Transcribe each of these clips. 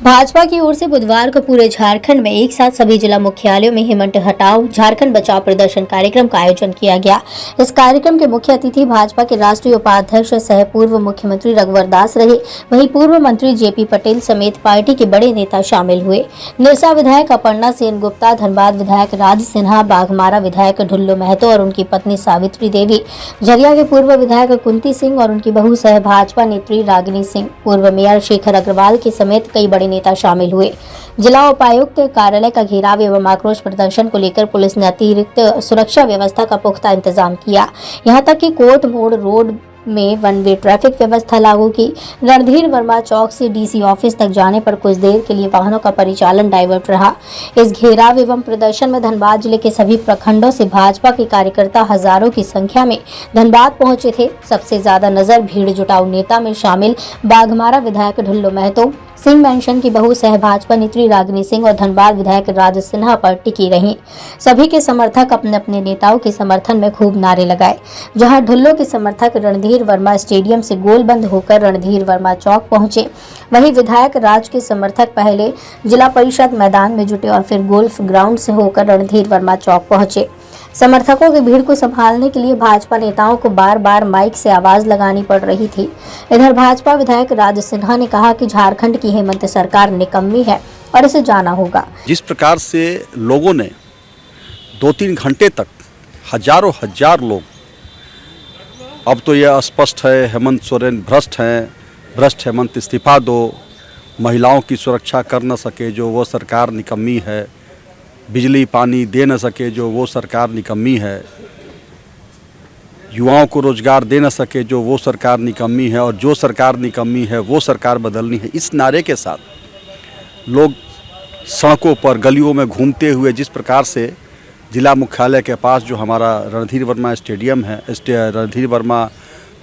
भाजपा की ओर से बुधवार को पूरे झारखंड में एक साथ सभी जिला मुख्यालयों में हेमंत हटाओ झारखंड बचाओ प्रदर्शन कार्यक्रम का आयोजन किया गया। इस कार्यक्रम के मुख्य अतिथि भाजपा के राष्ट्रीय उपाध्यक्ष सह पूर्व मुख्यमंत्री रघुवर दास रहे। वहीं पूर्व मंत्री जेपी पटेल समेत पार्टी के बड़े नेता शामिल हुए। निरसा विधायक अपर्णा सेन गुप्ता, धनबाद विधायक राज सिन्हा, बाघमारा विधायक ढुल्लो महतो और उनकी पत्नी सावित्री देवी, झरिया के पूर्व विधायक कुंती सिंह और उनकी बहू सह भाजपा नेत्री रागिनी सिंह, पूर्व मेयर शेखर अग्रवाल के समेत कई बड़े नेता शामिल हुए। जिला उपायुक्त कार्यालय का घेराव एवं आक्रोश प्रदर्शन को लेकर पुलिस ने अतिरिक्त सुरक्षा व्यवस्था का पुख्ता इंतजाम किया। यहां तक कि कोर्ट मोड़ रोड में वन वे ट्रैफिक व्यवस्था लागू की। रणधीर वर्मा चौक से डीसी ऑफिस तक जाने पर कुछ देर के लिए वाहनों का परिचालन डाइवर्ट रहा। इस घेराव एवं प्रदर्शन में धनबाद जिले के सभी प्रखंडों से भाजपा के कार्यकर्ता हजारों की संख्या में धनबाद पहुंचे थे। सबसे ज्यादा नजर भीड़ जुटाऊ नेता में शामिल बाघमारा विधायक ढुल्लो महतो, सिंह मेंशन की बहू सह भाजपा नेत्री रागिनी सिंह और धनबाद विधायक राज सिन्हा पर टिकी रहीं। सभी के समर्थक अपने अपने नेताओं के समर्थन में खूब नारे लगाए। जहां ढुल्लो के समर्थक रणधीर वर्मा स्टेडियम से गोलबंद होकर रणधीर वर्मा चौक पहुंचे, वहीं विधायक राज के समर्थक पहले जिला परिषद मैदान में जुटे और फिर गोल्फ ग्राउंड से होकर रणधीर वर्मा चौक पहुंचे। समर्थकों की भीड़ को संभालने के लिए भाजपा नेताओं को बार बार माइक से आवाज लगानी पड़ रही थी। इधर भाजपा विधायक राज सिन्हा ने कहा कि झारखंड की हेमंत सरकार निकम्मी है और इसे जाना होगा। जिस प्रकार से लोगों ने 2-3 घंटे तक हजारों हजार लोग, अब तो यह स्पष्ट है हेमंत सोरेन भ्रष्ट हैं, भ्रष्ट हेमंत इस्तीफा दो, महिलाओं की सुरक्षा कर न सके जो वो सरकार निकम्मी है, बिजली पानी दे न सके जो वो सरकार निकम्मी है, युवाओं को रोजगार दे न सके जो वो सरकार निकम्मी है, और जो सरकार निकम्मी है वो सरकार बदलनी है। इस नारे के साथ लोग सड़कों पर गलियों में घूमते हुए जिस प्रकार से जिला मुख्यालय के पास जो हमारा रणधीर वर्मा स्टेडियम है, रणधीर वर्मा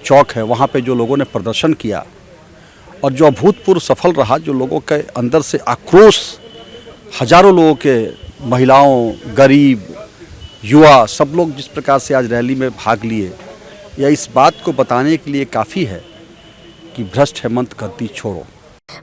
चौक है, वहाँ पे जो लोगों ने प्रदर्शन किया और जो अभूतपूर्व सफल रहा, जो लोगों के अंदर से आक्रोश, हजारों लोगों के, महिलाओं, गरीब, युवा, सब लोग जिस प्रकार से आज रैली में भाग लिए, यह इस बात को बताने के लिए काफ़ी है कि भ्रष्ट हेमंत गद्दी छोड़ो।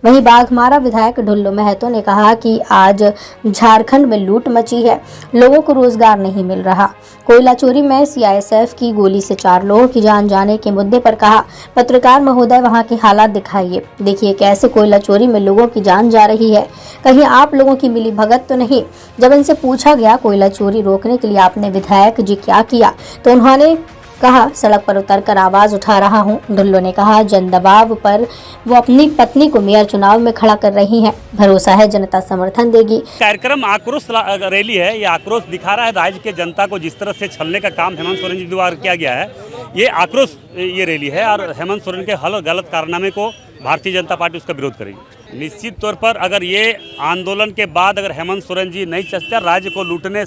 वहीं बाघमारा विधायक ढुल्लो महतो ने कहा कि आज झारखंड में लूट मची है, लोगों को रोजगार नहीं मिल रहा। कोयला चोरी में सीआईएसएफ की गोली से 4 लोगों की जान जाने के मुद्दे पर कहा, पत्रकार महोदय वहां के हालात दिखाइए, देखिए कैसे कोयला चोरी में लोगों की जान जा रही है, कहीं आप लोगों की मिली भगत तो नहीं। जब इनसे पूछा गया कोयला चोरी रोकने के लिए आपने विधायक जी क्या किया, तो उन्होंने कहा सड़क पर उतरकर आवाज उठा रहा हूं। ढुल्लो ने कहा जन दबाव पर वो अपनी पत्नी को मेयर चुनाव में खड़ा कर रही हैं, भरोसा है जनता समर्थन देगी। कार्यक्रम आक्रोश रैली है, ये आक्रोश दिखा रहा है राज्य के जनता को जिस तरह से छलने का काम हेमंत सोरेन जी द्वारा किया गया है। ये आक्रोश ये रैली है और हेमंत सोरेन के हर गलत कारनामे को भारतीय जनता पार्टी उसका विरोध करेगी। निश्चित तौर पर अगर ये आंदोलन के बाद अगर हेमंत सोरेन जी नहीं चलते, राज्य को लूटने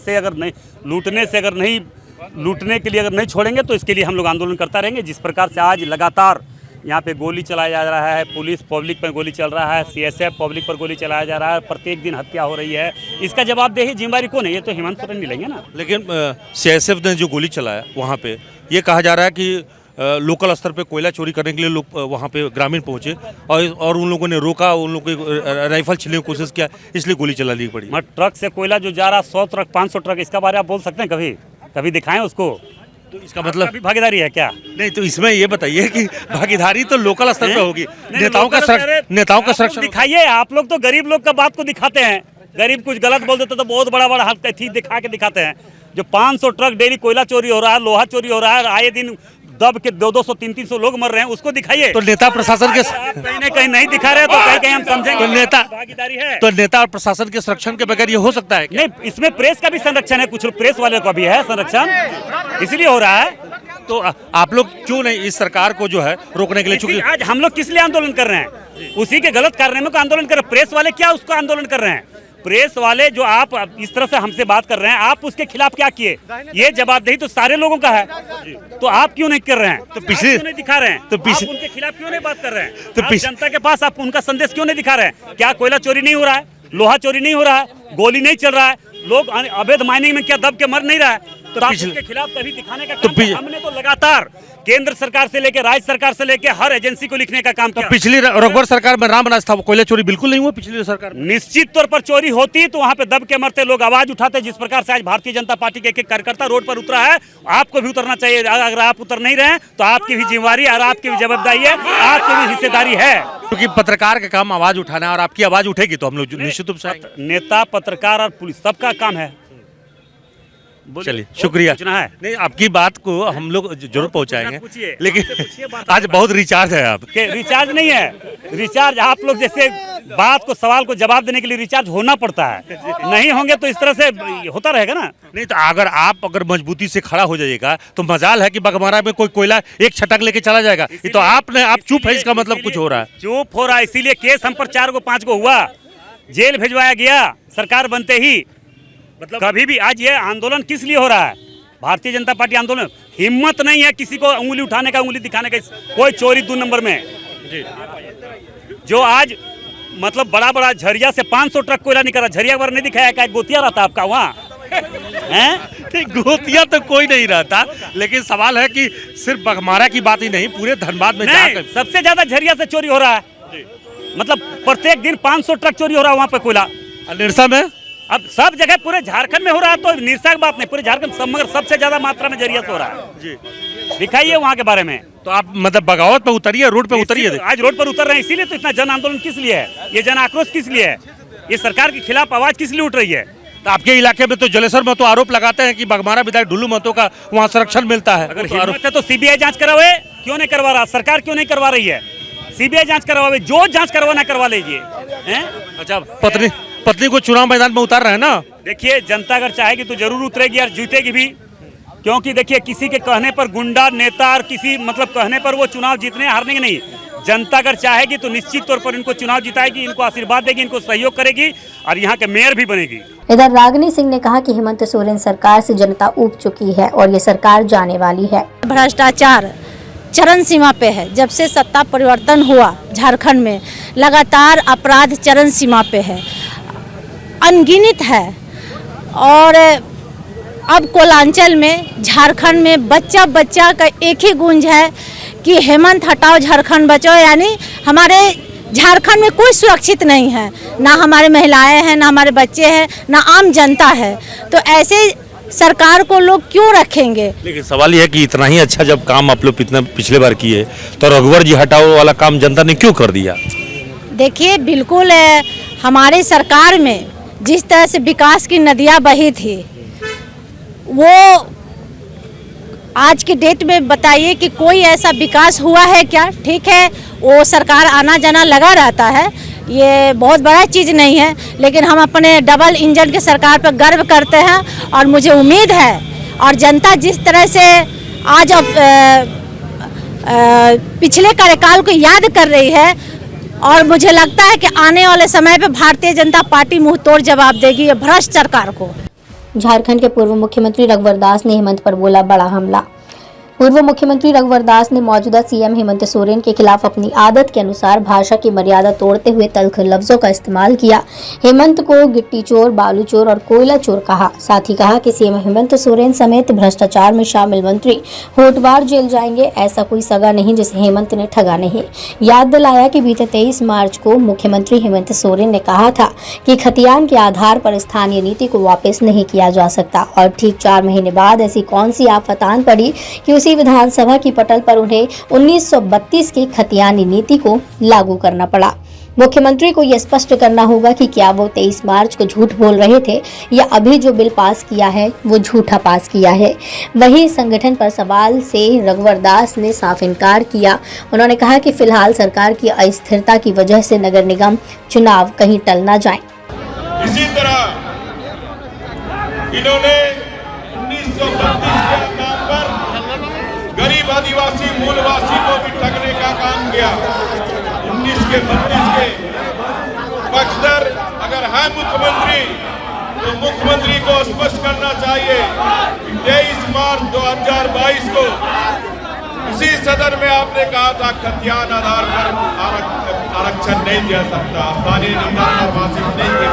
के लिए अगर नहीं छोड़ेंगे तो इसके लिए हम लोग आंदोलन करता रहेंगे। जिस प्रकार से आज लगातार यहाँ पे गोली चलाया जा रहा है, पुलिस पब्लिक पर गोली चल रहा है, सीएसएफ पब्लिक पर गोली चलाया जा रहा है, प्रत्येक दिन हत्या हो रही है, इसका जवाबदेही जिम्मेदारी कौन है? ये तो हेमंत सोरेन नहीं लेंगे ना। लेकिन सीएसएफ ने जो गोली चलाया वहाँ पे ये कहा जा रहा है कि लोकल स्तर पे कोयला चोरी करने के लिए लोग वहाँ पे ग्रामीण पहुँचे और उन लोगों ने रोका, उन लोगों को राइफल छीनने की कोशिश किया, इसलिए गोली चलानी पड़ी। ट्रक से कोयला जो जा रहा 100 ट्रक 500 ट्रक, इसका बारे आप बोल सकते हैं? कभी दिखाएं उसको? तो इसका मतलब भागीदारी है क्या? नहीं, तो इसमें ये बताइए कि भागीदारी तो लोकल स्तर पे होगी, नेताओं का संरक्षण दिखाइए। आप लोग तो गरीब लोग का बात को दिखाते हैं, गरीब कुछ गलत बोल देते तो बहुत बड़ा हाथ दिखा के दिखाते हैं। जो 500 ट्रक डेली कोयला चोरी हो रहा है, लोहा चोरी हो रहा है, आए दिन दब के 200 300 लोग मर रहे हैं, उसको दिखाइए। तो नेता प्रशासन के कहीं नहीं दिखा रहे तो कहीं हम समझेंगे तो नेता भागीदारी है। तो नेता और प्रशासन के संरक्षण के बगैर ये हो सकता है? नहीं, इसमें प्रेस का भी संरक्षण है, कुछ प्रेस वाले का भी है संरक्षण, इसलिए हो रहा है। तो आप लोग क्यों नहीं इस सरकार को जो है रोकने के लिए? चूंकि आज हम लोग किस लिए आंदोलन कर रहे हैं? उसी के गलत कारनामे को आंदोलन कर रहे हैं। प्रेस वाले क्या उसको आंदोलन कर रहे हैं? प्रेस वाले जो आप इस तरह से हमसे बात कर रहे हैं, आप उसके खिलाफ क्या किए? ये जवाबदेही तो सारे लोगों का है, तो आप क्यों नहीं कर रहे हैं? तो पिछले नहीं दिखा रहे हैं, तो आप उनके खिलाफ क्यों नहीं बात कर रहे हैं? तो जनता के पास आप उनका संदेश क्यों नहीं दिखा रहे हैं? क्या कोयला चोरी नहीं हो रहा है, लोहा चोरी नहीं हो रहा है, गोली नहीं चल रहा है, लोग अवैध माइनिंग में क्या दब के मर नहीं रहा है? तो आप पिछले- इसके खिलाफ तभी दिखाने का तो काम किया। हमने तो लगातार केंद्र सरकार से लेकर राज्य सरकार से लेकर हर एजेंसी को लिखने का काम किया। पिछली रघुवर सरकार में रामराज था, कोयला चोरी बिल्कुल नहीं हुआ पिछली सरकार में। निश्चित तौर पर चोरी होती तो वहां पे दब के मरते, लोग आवाज उठाते। जिस प्रकार से आज भारतीय जनता पार्टी के एक कार्यकर्ता रोड पर उतरा है, आपको भी उतरना चाहिए। अगर आप उतर नहीं रहे हैं तो आपकी भी जिम्मेवारी और आपकी भी जवाबदारी है, आपकी भी हिस्सेदारी है। क्योंकि पत्रकार का काम आवाज उठाना है और आपकी आवाज उठेगी तो हम लोग निश्चित रूप से आएंगे। नेता, पत्रकार और पुलिस सबका काम है। चलिए, शुक्रिया। पूछना है नहीं, आपकी बात को हम लोग जरूर पहुंचाएंगे, पूछिए, लेकिन आपसे पूछिए बात। आज बहुत रिचार्ज है आप। कि रिचार्ज नहीं है, रिचार्ज आप लोग जैसे बात को, सवाल को जवाब देने के लिए रिचार्ज होना पड़ता है। नहीं होंगे तो इस तरह से होता रहेगा ना। नहीं तो अगर मजबूती से खड़ा हो जाइएगा तो मजाल है कि बगमारा में कोई कोयला एक छटक लेके चला जाएगा। ये तो आप चुप है, इसका मतलब कुछ हो रहा है। चुप हो रहा है, इसीलिए केस हम पर 4 को 5 को हुआ, जेल भिजवाया गया सरकार बनते ही। मतलब कभी भी आज ये आंदोलन किस लिए हो रहा है? भारतीय जनता पार्टी आंदोलन, हिम्मत नहीं है किसी को उंगली उठाने का, उंगली दिखाने का। कोई चोरी 2 नंबर में जो आज मतलब बड़ा बड़ा झरिया से 500 ट्रक कोयला निकला, झरिया पर नहीं दिखाया, क्या गोतिया रहता आपका वहाँ हैं? गोतिया तो कोई नहीं रहता, लेकिन सवाल है कि सिर्फ बगमारा की बात ही नहीं, पूरे धनबाद में नहीं, सबसे ज्यादा झरिया से चोरी हो रहा है। मतलब प्रत्येक दिन 500 ट्रक चोरी हो रहा है वहाँ पे कोयला। निरसा में अब सब जगह पूरे झारखंड में हो रहा है, तो निरसा की बात नहीं, पूरे झारखंड मगर सबसे ज्यादा मात्रा में झरिया से हो रहा है जी। दिखाइए वहाँ के बारे में। तो आप मतलब बगावत पे उतरिए, रोड पे उतरिए। आज रोड पर उतर रहे हैं, इसीलिए तो इतना जन आंदोलन किस लिए है, ये जन आक्रोश किस लिए है, ये सरकार के खिलाफ आवाज किस लिए उठ रही है? तो आपके इलाके में तो जलेसर महतो आरोप लगाते हैं कि बगमारा विधायक ढुल्लू महतो का वहाँ संरक्षण मिलता है। अगर हिम्मत है तो सीबीआई जांच करवाए, क्यों नहीं करवा रहा? सरकार क्यों नहीं करवा रही है? सीबीआई जांच करवावे, जो जांच करवाना करवा लीजिए। अच्छा, पत्नी को चुनाव मैदान में उतार रहे हैं ना। देखिए, जनता अगर चाहेगी तो जरूर उतरेगी और जीतेगी भी, क्योंकि देखिए किसी के कहने पर गुंडा नेता और किसी मतलब कहने पर वो चुनाव जीतने हारने नहीं। जनता अगर चाहेगी तो निश्चित तौर पर इनको चुनाव जिताएगी, इनको आशीर्वाद देगी, इनको सहयोग करेगी और यहाँ के मेयर भी बनेगी। इधर रागिनी सिंह ने कहा कि हेमंत सोरेन सरकार से जनता ऊब चुकी है और ये सरकार जाने वाली है। भ्रष्टाचार चरम सीमा पे है। जब से सत्ता परिवर्तन हुआ झारखंड में, लगातार अपराध चरम सीमा पे है, अनगिनत है। और अब कोलांचल में, झारखंड में बच्चा बच्चा का एक ही गूंज है कि हेमंत हटाओ झारखंड बचाओ। यानी हमारे झारखंड में कोई सुरक्षित नहीं है, ना हमारे महिलाएं हैं, ना हमारे बच्चे हैं, ना आम जनता है। तो ऐसे सरकार को लोग क्यों रखेंगे? लेकिन सवाल यह है कि इतना ही अच्छा जब काम आप लोग इतना पिछले बार किए तो रघुवर जी हटाओ वाला काम जनता ने क्यों कर दिया? देखिए, बिल्कुल हमारे सरकार में जिस तरह से विकास की नदियाँ बही थी, वो आज के डेट में बताइए कि कोई ऐसा विकास हुआ है क्या? ठीक है, वो सरकार आना जाना लगा रहता है, ये बहुत बड़ा चीज़ नहीं है, लेकिन हम अपने डबल इंजन के सरकार पर गर्व करते हैं। और मुझे उम्मीद है, और जनता जिस तरह से आज पिछले कार्यकाल को याद कर रही है, और मुझे लगता है कि आने वाले समय पे भारतीय जनता पार्टी मुंह तोड़ जवाब देगी ये भ्रष्ट सरकार को। झारखंड के पूर्व मुख्यमंत्री रघुवर दास ने हेमंत पर बोला बड़ा हमला। पूर्व मुख्यमंत्री रघुवर दास ने मौजूदा सीएम हेमंत सोरेन के खिलाफ अपनी आदत के अनुसार भाषा की मर्यादा तोड़ते हुए तल्ख लफ्जों का इस्तेमाल किया। हेमंत को गिट्टी चोर, बालू चोर और कोयला चोर कहा। साथ ही कहा कि सीएम हेमंत सोरेन समेत भ्रष्टाचार में शामिल मंत्री होटवार जेल जाएंगे। ऐसा कोई सगा नहीं जिसे हेमंत ने ठगा नहीं। याद दिलाया कि बीते 23 मार्च को मुख्यमंत्री हेमंत सोरेन ने कहा था कि खतियान के आधार पर स्थानीय नीति को वापस नहीं किया जा सकता, और ठीक 4 महीने बाद ऐसी कौन सी आफत आन पड़ी कि उसी विधानसभा की पटल पर उन्हें 1932 की खतियानी नीति को लागू करना पड़ा। मुख्यमंत्री को यह स्पष्ट करना होगा कि क्या वो 23 मार्च को झूठ बोल रहे थे या अभी जो बिल पास किया है वो झूठा पास किया है। वहीं संगठन पर सवाल से रघुवर दास ने साफ इनकार किया। उन्होंने कहा कि फिलहाल सरकार की अस्थिरता की वजह से नगर निगम चुनाव कहीं टल ना जाए। इसी तरह इन्होंने 1932 के नाम पर गरीब आदिवासी मूलवासी को भी ठगने का काम किया। 19 के 32 के पक्षधर अगर है मुख्यमंत्री तो मुख्यमंत्री को स्पष्ट करना चाहिए कि 23 मार्च 2022 को इसी सदन में आपने कहा था खतियान आधार पर आरक्षण नहीं दिया सकता, स्थानीय निकाय निर्वाचित नहीं किया।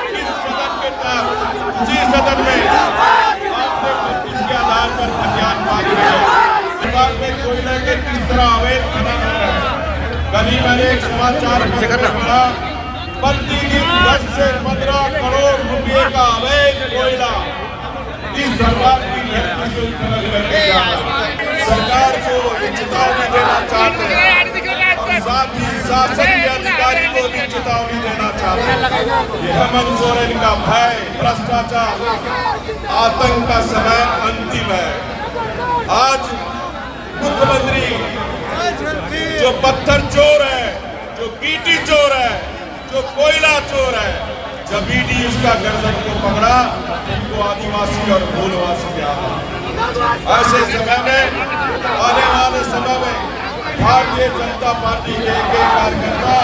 किस सदन के तहत उसी सदन में आपने इसके आधार पर अज्ञान पाल सरकार में कोयले के किस तरह अवैध खनन हो रहा है। कल ही मैंने एक समाचार पत्र में पढ़ा, प्रतिदिन 10 से 15 करोड़ रुपए का अवैध कोयला इस दरबार की धरती से उत्खनन करके जा रहा है। सरकार को चेतावनी देना चाहते हैं और साथ ही शासन के अधिकारी को भी चेतावनी देना चाहते हैं। हेमंत सोरेन का भय, भ्रष्टाचार, आतंक का समय अंतिम है। आज मुख्यमंत्री जो पत्थर चोर है, जो गिट्टी चोर है, जो कोयला चोर है, जब ईडी उसका गर्दन को पकड़ा उनको आदिवासी और मूलवासी याद। ऐसे समय में, आने वाले समय में भारतीय जनता पार्टी के एक कार्यकर्ता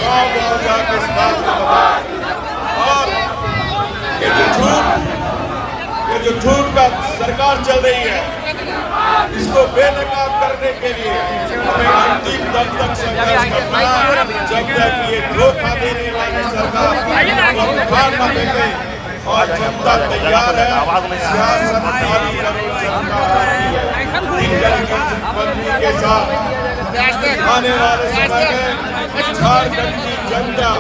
गाँव-गाँव जाकर इस बात को बताए और ये जो झूठ का सरकार चल रही है, इसको बेनकाब करने के लिए हमें अंतिम दम तक संघर्ष करना है। जब तक ये धोखा देने वाली सरकार को उखाड़ न फेंके और जनता तैयार है, सियासत जारी करने के साथ आने वाले समय में झारखंड की जनता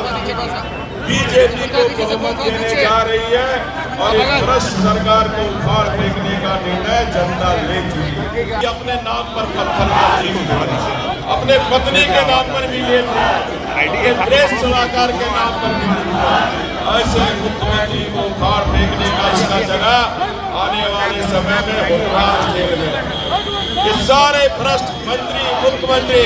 बीजेपी को बहुमत देने जा रही है और एक भ्रष्ट सरकार को उखाड़ फेंकने का निर्णय जनता ले चुकी है। अपने नाम पर पत्थर अपने पत्नी के नाम पर भी ले लिया, प्रेस सलाहकार के नाम पर भी लिया। ऐसे मुख्यमंत्री को उखाड़ फेंकने का इसका जगह आने वाले समय में हुक्मरान जेल में। ये सारे भ्रष्ट मंत्री, मुख्यमंत्री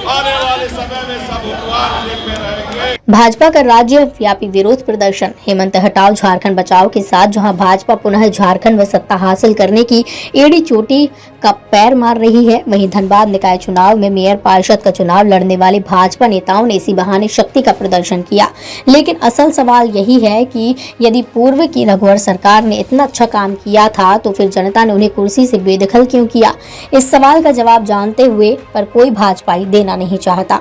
आने वाले समय में सब हुक्मरान जेल में रहेंगे। भाजपा का राज्य व्यापी विरोध प्रदर्शन, हेमंत हटाओ झारखंड बचाओ के साथ जहां भाजपा पुनः झारखंड में सत्ता हासिल करने की एड़ी चोटी का पैर मार रही है, वहीं धनबाद निकाय चुनाव में मेयर पार्षद का चुनाव लड़ने वाले भाजपा नेताओं ने इसी बहाने शक्ति का प्रदर्शन किया। लेकिन असल सवाल यही है कि यदि पूर्व की रघुवर सरकार ने इतना अच्छा काम किया था तो फिर जनता ने उन्हें कुर्सी से बेदखल क्यों किया? इस सवाल का जवाब जानते हुए पर कोई भाजपाई देना नहीं चाहता।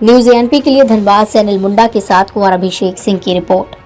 न्यूज़ एएनपी के लिए धनबाद से अनिल मुंडा के साथ कुंवर अभिषेक सिंह की रिपोर्ट।